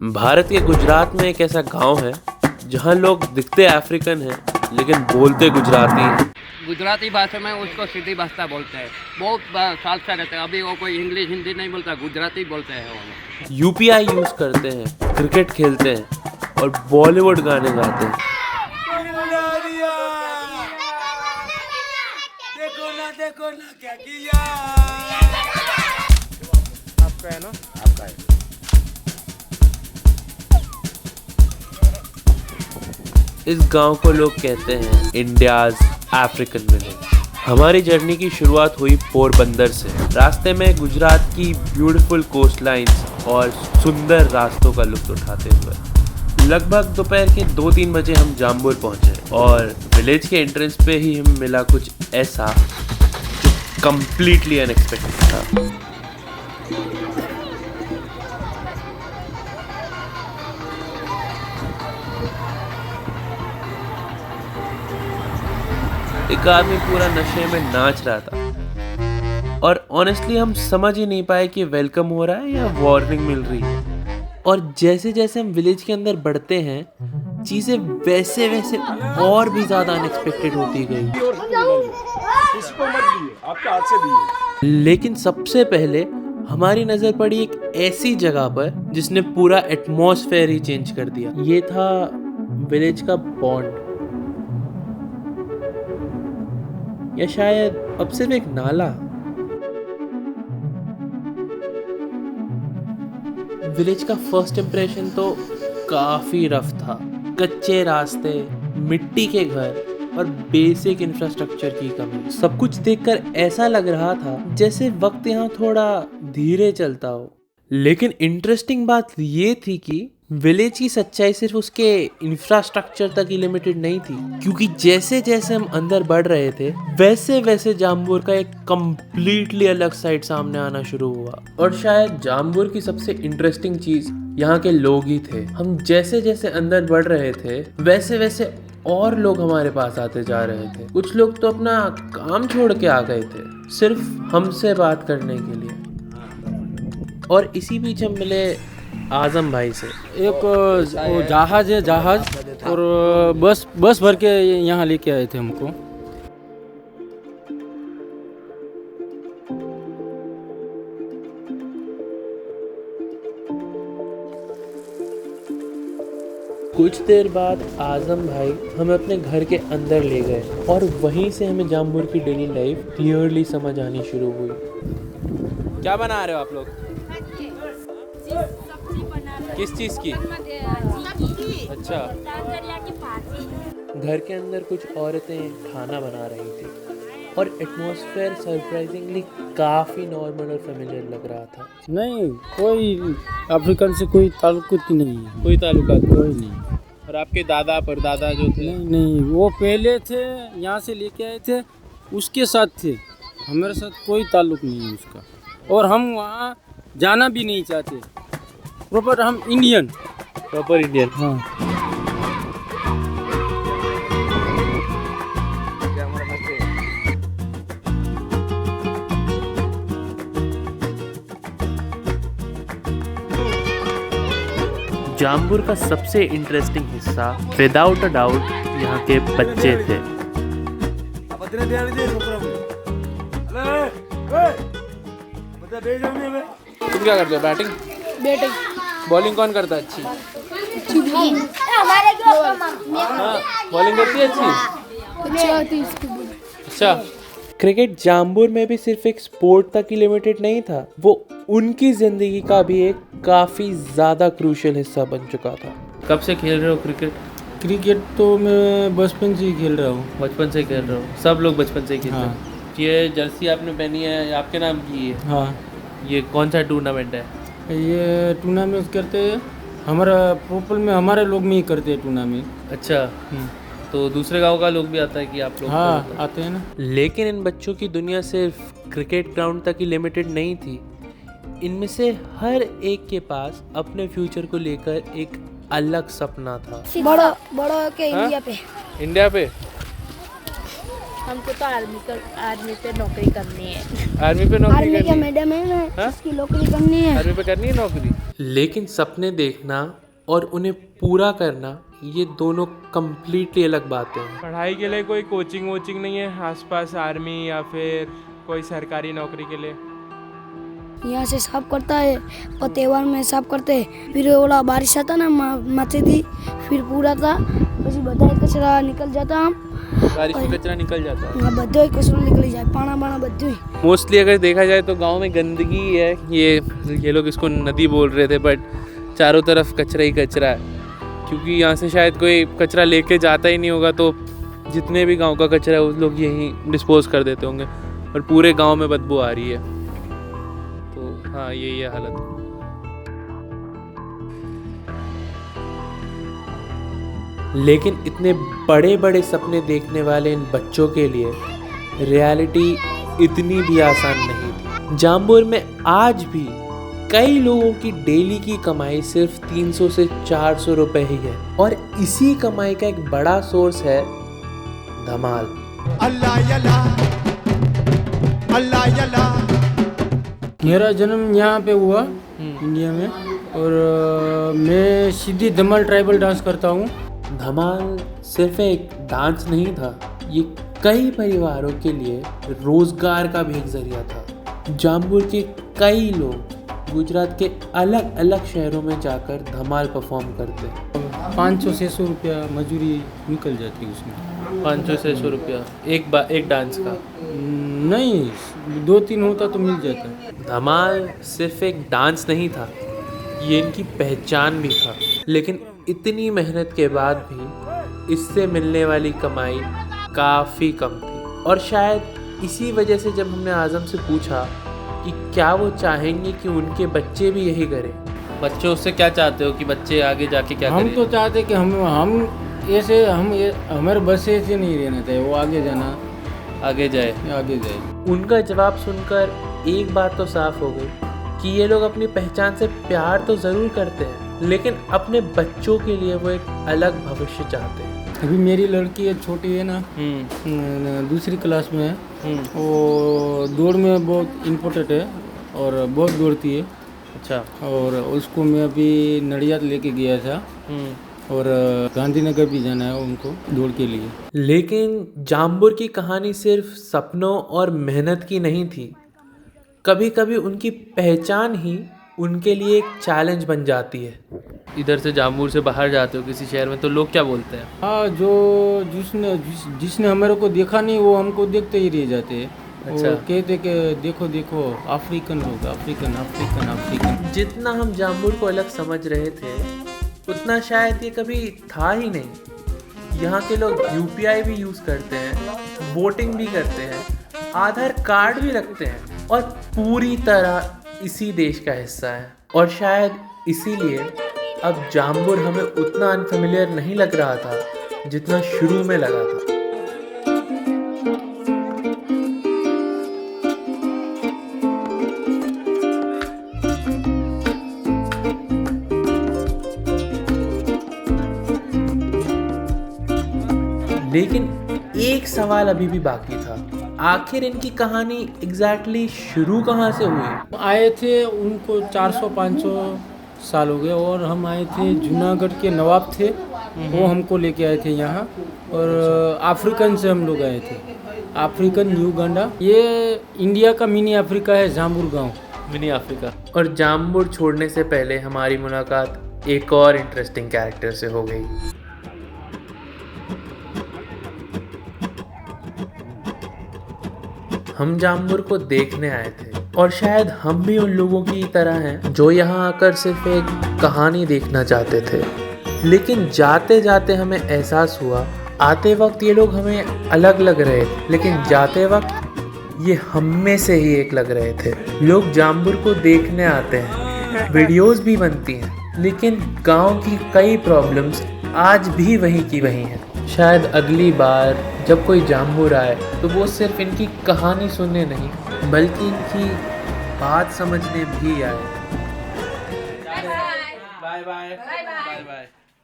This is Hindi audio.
भारत के गुजरात में एक ऐसा गांव है जहां लोग दिखते अफ्रीकन हैं लेकिन बोलते गुजराती हैं। गुजराती भाषा में उसको सीधी भाषा बोलते हैं। बहुत साल से रहते हैं। अभी वो कोई इंग्लिश हिंदी नहीं बोलता, गुजराती बोलते हैं वो। यूपीआई यूज करते हैं, क्रिकेट खेलते हैं और बॉलीवुड गाने गाते हैं। देखो ना क्या किया। आपका है ना? आपका है। इस गांव को लोग कहते हैं इंडियाज अफ्रीकन विलेज। हमारी जर्नी की शुरुआत हुई पोरबंदर से। रास्ते में गुजरात की ब्यूटीफुल कोस्ट लाइन्स और सुंदर रास्तों का लुत्फ उठाते हुए लगभग दोपहर के 2-3 बजे हम जाम्बुर पहुंचे और विलेज के एंट्रेंस पे ही हमें मिला कुछ ऐसा जो कंप्लीटली अनएक्सपेक्टेड था। एक आदमी पूरा नशे में नाच रहा था और ऑनेस्टली हम समझ ही नहीं पाए कि वेलकम हो रहा है या वार्निंग मिल रही है। और जैसे जैसे हम विलेज के अंदर बढ़ते हैं चीजें वैसे वैसे और भी ज्यादा अनएक्सपेक्टेड होती गई। लेकिन सबसे पहले हमारी नजर पड़ी एक ऐसी जगह पर जिसने पूरा एटमॉस्फेयर ही चेंज कर दिया। ये था विलेज का पॉन्ड, या शायद अब सिर्फ एक नाला। विलेज का फर्स्ट इंप्रेशन तो काफी रफ था। कच्चे रास्ते, मिट्टी के घर और बेसिक इंफ्रास्ट्रक्चर की कमी। सब कुछ देखकर ऐसा लग रहा था जैसे वक्त यहाँ थोड़ा धीरे चलता हो। लेकिन इंटरेस्टिंग बात ये थी कि विलेज की सच्चाई सिर्फ उसके इंफ्रास्ट्रक्चर तक ही लिमिटेड नहीं थी, क्योंकि जैसे जैसे हम अंदर बढ़ रहे थे वैसे वैसे जाम्बुर का एक कंप्लीटली अलग साइड सामने आना शुरू हुआ। और शायद जाम्बुर की सबसे इंटरेस्टिंग चीज यहाँ के लोग ही थे। हम जैसे जैसे अंदर बढ़ रहे थे वैसे वैसे और लोग हमारे पास आते जा रहे थे। कुछ लोग तो अपना काम छोड़ के आ गए थे सिर्फ हमसे बात करने के लिए। और इसी बीच हम मिले आजम भाई से। एक जहाज है, जहाज, और बस भर के यहाँ लेके आए थे हमको। कुछ देर बाद आजम भाई हमें अपने घर के अंदर ले गए और वहीं से हमें जाम्बुर की डेली लाइफ क्लियरली समझ आनी शुरू हुई। क्या बना रहे हो आप लोग? किस चीज़ की? अच्छा। घर के अंदर कुछ औरतें खाना बना रही थी और एटमॉस्फेयर सरप्राइजिंगली काफ़ी नॉर्मल और फेमिलियर लग रहा था। नहीं, कोई अफ्रीकन से कोई ताल्लुक नहीं है। कोई ताल्लुकात कोई नहीं। और आपके दादा परदादा जो थे? नहीं, वो पहले थे, यहाँ से लेके आए थे, उसके साथ थे। हमारे साथ कोई ताल्लुक नहीं है उसका, और हम वहाँ जाना भी नहीं चाहते। प्रॉपर हम इंडियन। Proper Indian. हाँ। जाम्बुर का सबसे इंटरेस्टिंग हिस्सा विदाउट अ डाउट यहाँ के बच्चे थे। तुम क्या करते हो? बैटिंग? बॉलिंग कौन करता है अच्छी? हाँ, बॉलिंग करती है अच्छी? अच्छा। क्रिकेट जाम्बुर में भी सिर्फ एक स्पोर्ट तक ही लिमिटेड नहीं था, वो उनकी जिंदगी का भी एक काफी ज्यादा क्रूशियल हिस्सा बन चुका था। कब से खेल रहे हो क्रिकेट? क्रिकेट तो मैं बचपन से ही खेल रहा हूँ। बचपन से खेल रहे हो? सब लोग बचपन से ही खेलते हैं। हाँ। ये जर्सी आपने पहनी है, आपके नाम की है? हाँ। ये कौन सा टूर्नामेंट है? ये टूर्नामेंट करते हैं हमारा प्रोपल में, हमारे लोग में ही करते हैं टूर्नामेंट। अच्छा। तो दूसरे गांव का लोग भी आता है कि आप लोग? हाँ, आते हैं ना। लेकिन इन बच्चों की दुनिया सिर्फ क्रिकेट ग्राउंड तक ही लिमिटेड नहीं थी। इनमें से हर एक के पास अपने फ्यूचर को लेकर एक अलग सपना था। बड़ा के इंडिया पे। इंडिया पे? हमको तो आर्मी पे नौकरी करनी है। आर्मी पे नौकरी आर्मी का करनी है? मैडम है ना, हाँ? इसकी नौकरी करनी है। आर्मी पे करनी है नौकरी। लेकिन सपने देखना और उन्हें पूरा करना ये दोनों कम्प्लीटली अलग बातें हैं। पढ़ाई के लिए कोई कोचिंग वोचिंग नहीं है आसपास, आर्मी या फिर कोई सरकारी नौकरी के लिए? यहाँ से साफ करता है और त्योहार में साफ करते हैं। फिर ओला बारिश आता ना माथे दी, फिर पूरा था પછી બધા કચરા निकल जाता। हम बारिश में कचरा निकल जाता है। हाँ, બધો कचरो निकली जाए, पाना बाना બધું। मोस्टली अगर देखा जाए तो गांव में गंदगी है, ये लोग इसको नदी बोल रहे थे, बट चारों तरफ कचरा ही कचरा है, क्योंकि यहाँ से शायद कोई कचरा लेके जाता ही नहीं होगा, तो जितने भी गांव का कचरा है वो लोग यहीं डिस्पोज कर देते होंगे और पूरे गांव में बदबू आ रही है। तो हाँ, यही है हालत। लेकिन इतने बड़े बड़े सपने देखने वाले इन बच्चों के लिए रियलिटी इतनी भी आसान नहीं थी। जाम्बुर में आज भी कई लोगों की डेली की कमाई सिर्फ 300 से 400 रुपए ही है, और इसी कमाई का एक बड़ा सोर्स है धमाल। मेरा जन्म यहाँ पे हुआ इंडिया में, और मैं सीधी धमाल ट्राइबल डांस करता हूँ। धमाल सिर्फ एक डांस नहीं था, ये कई परिवारों के लिए रोजगार का भी एक जरिया था। जाम्बुर के कई लोग गुजरात के अलग अलग शहरों में जाकर धमाल परफॉर्म करते हैं। 500-600 रुपया मजूरी निकल जाती है उसमें। 500-600 रुपया एक डांस का? नहीं, 2-3 होता तो मिल जाता। धमाल सिर्फ एक डांस नहीं था, ये इनकी पहचान भी था। लेकिन इतनी मेहनत के बाद भी इससे मिलने वाली कमाई काफ़ी कम थी, और शायद इसी वजह से जब हमने आज़म से पूछा कि क्या वो चाहेंगे कि उनके बच्चे भी यही करें। बच्चों से क्या चाहते हो कि बच्चे आगे जाके क्या हम करें? तो चाहते कि हम ऐसे हमारे बस से नहीं रहना चाहिए, वो आगे जाना, आगे जाए। उनका जवाब सुनकर एक बात तो साफ हो गई कि ये लोग अपनी पहचान से प्यार तो ज़रूर करते हैं, लेकिन अपने बच्चों के लिए वो एक अलग भविष्य चाहते हैं। अभी मेरी लड़की है, छोटी है ना, दूसरी क्लास में है, वो दौड़ में बहुत इम्पोर्टेंट है और बहुत दौड़ती है। अच्छा। और उसको मैं अभी नडियाद लेके गया था, और गांधीनगर भी जाना है उनको दौड़ के लिए। लेकिन जाम्बुर की कहानी सिर्फ सपनों और मेहनत की नहीं थी। कभी कभी उनकी पहचान ही उनके लिए एक चैलेंज बन जाती है। इधर से जाम्बुर से बाहर जाते हो किसी शहर में तो लोग क्या बोलते हैं? हाँ, जिसने हमारे को देखा नहीं वो हमको देखते ही रह जाते हैं। अच्छा। वो कहते कि देखो देखो अफ्रीकन लोग, अफ्रीकन। जितना हम जाम्बुर को अलग समझ रहे थे उतना शायद ये कभी था ही नहीं। यहाँ के लोग UPI भी यूज़ करते हैं, वोटिंग भी करते हैं, आधार कार्ड भी रखते हैं, और पूरी तरह इसी देश का हिस्सा है। और शायद इसीलिए अब जाम्बुर हमें उतना अनफेमिलियर नहीं लग रहा था जितना शुरू में लगा था। लेकिन एक सवाल अभी भी बाकी था, आखिर इनकी कहानी एग्जैक्टली शुरू कहाँ से हुई? आए थे, उनको 400-500 साल हो गए, और हम आए थे, जूनागढ़ के नवाब थे, वो हमको लेके आए थे यहाँ, और अफ्रीकन से हम लोग आए थे, अफ्रीकन यूगांडा। ये इंडिया का मिनी अफ्रीका है, जाम्बुर गांव। Mini Africa. और जाम्बुर छोड़ने से पहले हमारी मुलाकात एक और इंटरेस्टिंग कैरेक्टर से हो गई। हम जाम्बुर को देखने आए थे, और शायद हम भी उन लोगों की तरह हैं जो यहाँ आकर सिर्फ एक कहानी देखना चाहते थे। लेकिन जाते जाते हमें एहसास हुआ, आते वक्त ये लोग हमें अलग लग रहे थे, लेकिन जाते वक्त ये हम में से ही एक लग रहे थे। लोग जाम्बुर को देखने आते हैं, वीडियोस भी बनती हैं, लेकिन गांव की कई प्रॉब्लम्स आज भी वहीं की वहीं हैं। शायद अगली बार जब कोई जाम्बुर आए तो वो सिर्फ इनकी कहानी सुनने नहीं बल्कि इनकी बात समझने भी आए। Bye bye.